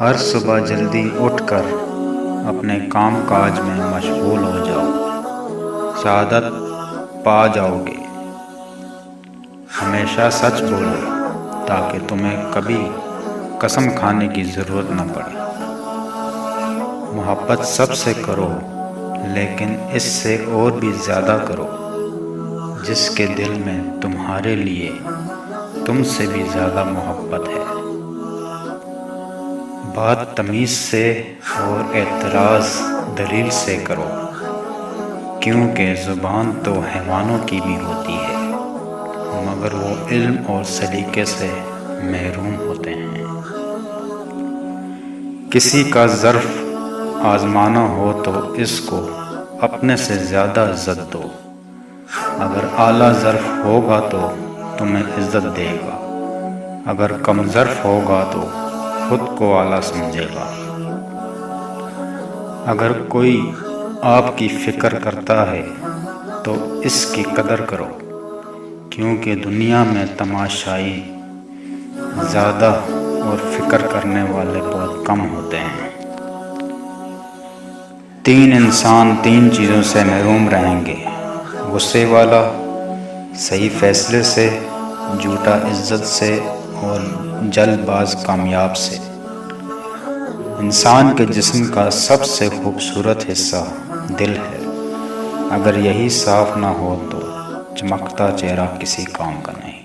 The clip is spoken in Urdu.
ہر صبح جلدی اٹھ کر اپنے کام کاج میں مشغول ہو جاؤ، سعادت پا جاؤ گے۔ ہمیشہ سچ بولو تاکہ تمہیں کبھی قسم کھانے کی ضرورت نہ پڑے۔ محبت سب سے کرو، لیکن اس سے اور بھی زیادہ کرو جس کے دل میں تمہارے لیے تم سے بھی زیادہ محبت ہے۔ بات تمیز سے اور اعتراض دلیل سے کرو، کیونکہ زبان تو حیوانوں کی بھی ہوتی ہے مگر وہ علم اور سلیقے سے محروم ہوتے ہیں۔ کسی کا ظرف آزمانا ہو تو اس کو اپنے سے زیادہ عزت دو، اگر اعلیٰ ظرف ہوگا تو تمہیں عزت دے گا، اگر کم ظرف ہوگا تو خود کو اعلیٰ سمجھے گا۔ اگر کوئی آپ کی فکر کرتا ہے تو اس کی قدر کرو، کیونکہ دنیا میں تماشائی زیادہ اور فکر کرنے والے بہت کم ہوتے ہیں۔ تین انسان تین چیزوں سے محروم رہیں گے: غصے والا، صحیح فیصلے سے، جھوٹا عزت سے اور جلد باز کامیاب سے۔ انسان کے جسم کا سب سے خوبصورت حصہ دل ہے، اگر یہی صاف نہ ہو تو چمکتا چہرہ کسی کام کا نہیں۔